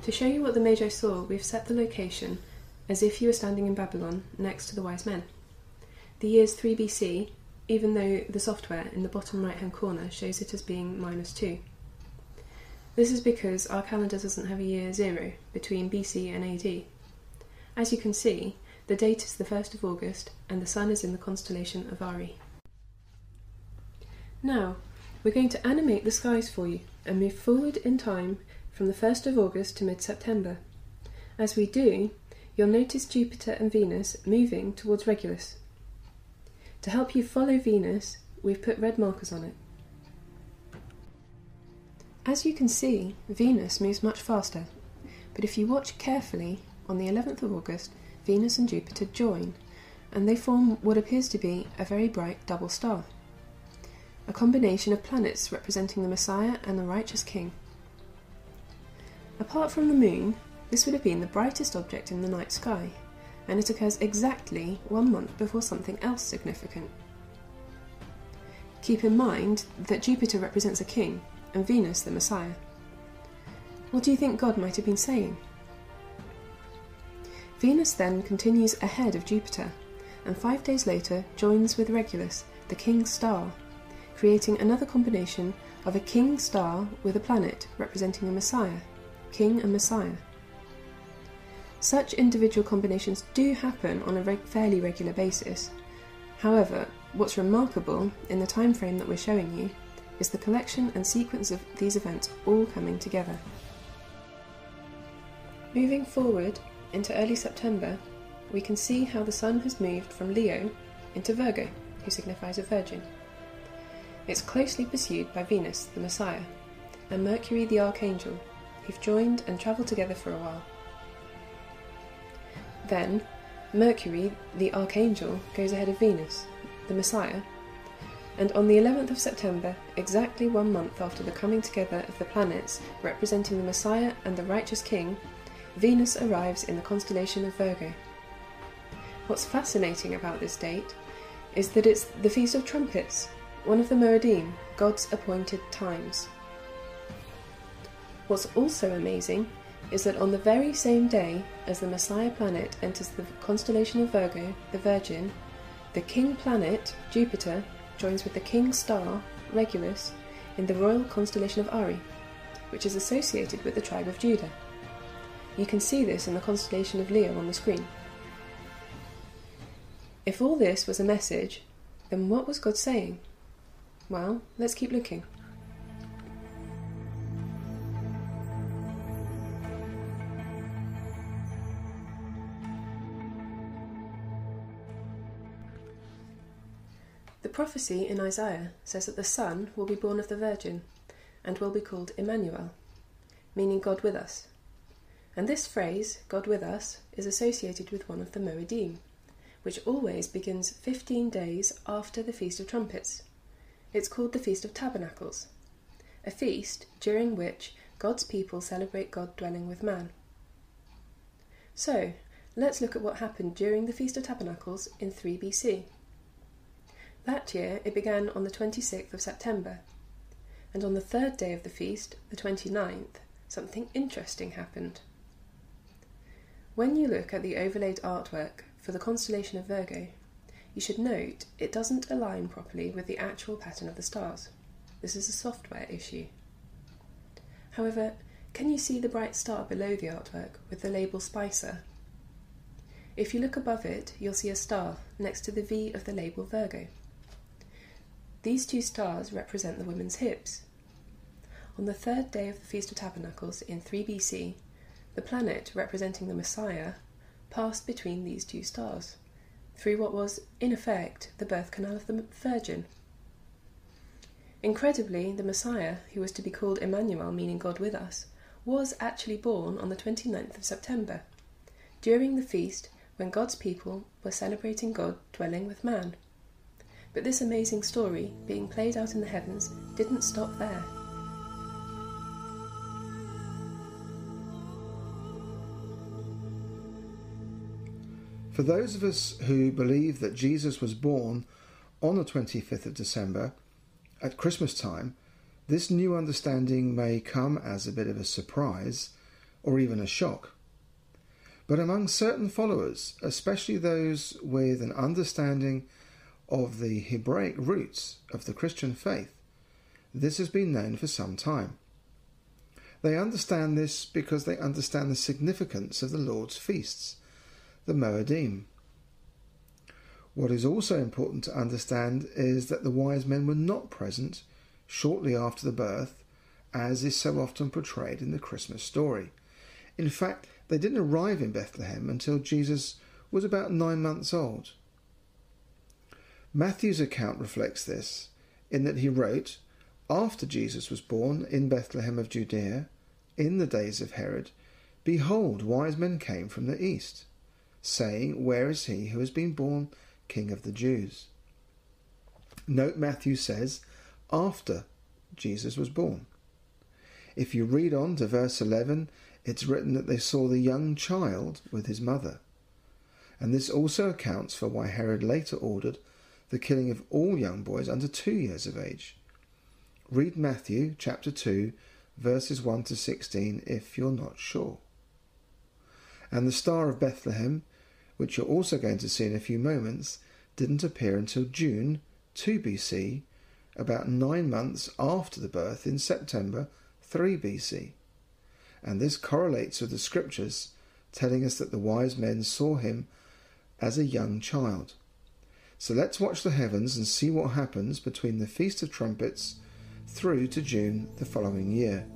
To show you what the Magi saw, we've set the location as if you were standing in Babylon next to the wise men. The year's 3 BC, even though the software in the bottom right-hand corner shows it as being -2. This is because our calendar doesn't have a year 0 between BC and AD. As you can see, the date is the 1st of August and the sun is in the constellation of Ari. Now, we're going to animate the skies for you and move forward in time from the 1st of August to mid-September. As we do, you'll notice Jupiter and Venus moving towards Regulus. To help you follow Venus, we've put red markers on it. As you can see, Venus moves much faster, but if you watch carefully, on the 11th of August, Venus and Jupiter join, and they form what appears to be a very bright double star, a combination of planets representing the Messiah and the righteous King. Apart from the moon, this would have been the brightest object in the night sky, and it occurs exactly 1 month before something else significant. Keep in mind that Jupiter represents a king, and Venus the Messiah. What do you think God might have been saying? Venus then continues ahead of Jupiter, and 5 days later joins with Regulus, the king's star, creating another combination of a king star with a planet representing the Messiah, King and Messiah. Such individual combinations do happen on a fairly regular basis. However, what's remarkable in the time frame that we're showing you is the collection and sequence of these events all coming together. Moving forward into early September, we can see how the sun has moved from Leo into Virgo, who signifies a virgin. It's closely pursued by Venus, the Messiah, and Mercury, the Archangel, who've joined and travelled together for a while. Then, Mercury, the Archangel, goes ahead of Venus, the Messiah, and on the 11th of September, exactly 1 month after the coming together of the planets representing the Messiah and the righteous King, Venus arrives in the constellation of Virgo. What's fascinating about this date is that it's the Feast of Trumpets, one of the Moedim, God's appointed times. What's also amazing is that on the very same day as the Messiah planet enters the constellation of Virgo, the Virgin, the king planet, Jupiter, joins with the king star, Regulus, in the royal constellation of Ari, which is associated with the tribe of Judah. You can see this in the constellation of Leo on the screen. If all this was a message, then what was God saying? Well, let's keep looking. The prophecy in Isaiah says that the Son will be born of the Virgin and will be called Emmanuel, meaning God with us. And this phrase, God with us, is associated with one of the Moedim, which always begins 15 days after the Feast of Trumpets. It's called the Feast of Tabernacles, a feast during which God's people celebrate God dwelling with man. So, let's look at what happened during the Feast of Tabernacles in 3 BC. That year it began on the 26th of September, and on the 3rd day of the feast, the 29th, something interesting happened. When you look at the overlaid artwork for the constellation of Virgo, you should note it doesn't align properly with the actual pattern of the stars. This is a software issue. However, can you see the bright star below the artwork with the label Spicer? If you look above it, you'll see a star next to the V of the label Virgo. These two stars represent the women's hips. On the 3rd day of the Feast of Tabernacles in 3 BC, the planet representing the Messiah passed between these two stars, through what was, in effect, the birth canal of the Virgin. Incredibly, the Messiah, who was to be called Emmanuel, meaning God with us, was actually born on the 29th of September, during the feast when God's people were celebrating God dwelling with man. But this amazing story, being played out in the heavens, didn't stop there. For those of us who believe that Jesus was born on the 25th of December, at Christmas time, this new understanding may come as a bit of a surprise, or even a shock. But among certain followers, especially those with an understanding of the Hebraic roots of the Christian faith, this has been known for some time. They understand this because they understand the significance of the Lord's feasts, the Moedim. What is also important to understand is that the wise men were not present shortly after the birth, as is so often portrayed in the Christmas story. In fact, they didn't arrive in Bethlehem until Jesus was about 9 months old. Matthew's account reflects this, in that he wrote, "After Jesus was born in Bethlehem of Judea, in the days of Herod, behold, wise men came from the east, saying, Where is he who has been born King of the Jews?" Note Matthew says, after Jesus was born. If you read on to verse 11, it's written that they saw the young child with his mother. And this also accounts for why Herod later ordered the killing of all young boys under 2 years of age. Read Matthew chapter 2, verses 1 to 16 if you're not sure. And the Star of Bethlehem, which you're also going to see in a few moments, didn't appear until June 2 BC, about 9 months after the birth in September 3 BC. And this correlates with the scriptures telling us that the wise men saw him as a young child. So let's watch the heavens and see what happens between the Feast of Trumpets through to June the following year.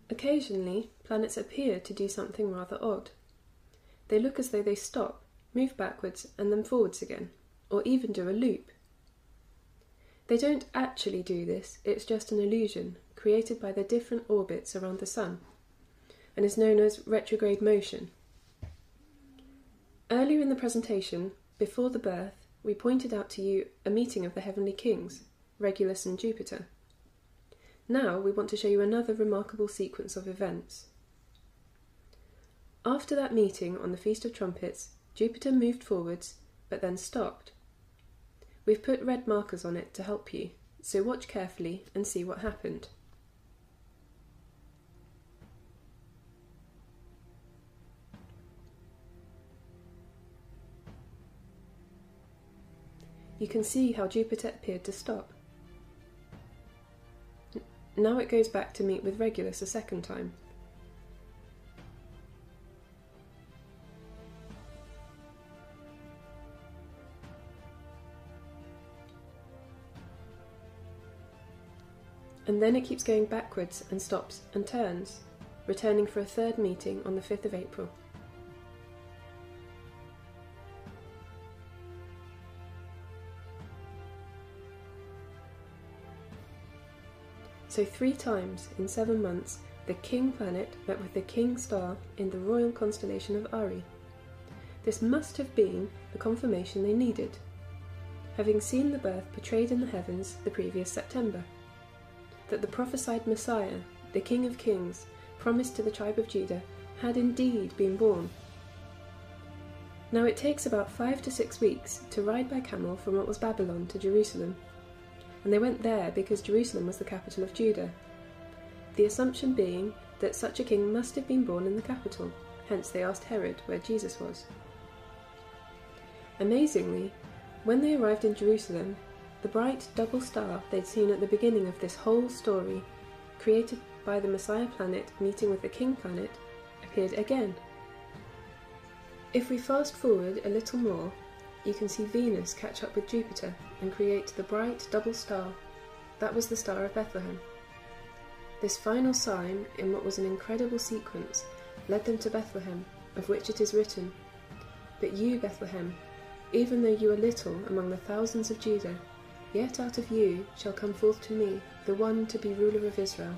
Occasionally, planets appear to do something rather odd. They look as though they stop, move backwards and then forwards again, or even do a loop. They don't actually do this, it's just an illusion created by their different orbits around the Sun, and is known as retrograde motion. Earlier in the presentation, before the birth, we pointed out to you a meeting of the heavenly kings, Regulus and Jupiter. Now we want to show you another remarkable sequence of events. After that meeting on the Feast of Trumpets, Jupiter moved forwards, but then stopped. We've put red markers on it to help you, so watch carefully and see what happened. You can see how Jupiter appeared to stop. Now it goes back to meet with Regulus a second time. And then it keeps going backwards and stops and turns, returning for a third meeting on the 5th of April. So 3 times in 7 months, the king planet met with the king star in the royal constellation of Ari. This must have been the confirmation they needed, having seen the birth portrayed in the heavens the previous September, that the prophesied Messiah, the King of Kings, promised to the tribe of Judah, had indeed been born. Now it takes about 5 to 6 weeks to ride by camel from what was Babylon to Jerusalem, and they went there because Jerusalem was the capital of Judah, the assumption being that such a king must have been born in the capital, hence they asked Herod where Jesus was. Amazingly, when they arrived in Jerusalem, the bright double star they'd seen at the beginning of this whole story, created by the Messiah planet meeting with the King planet, appeared again. If we fast forward a little more, you can see Venus catch up with Jupiter and create the bright double star. That was the Star of Bethlehem. This final sign, in what was an incredible sequence, led them to Bethlehem, of which it is written, "But you, Bethlehem, even though you are little among the thousands of Judah, yet out of you shall come forth to me the one to be ruler of Israel."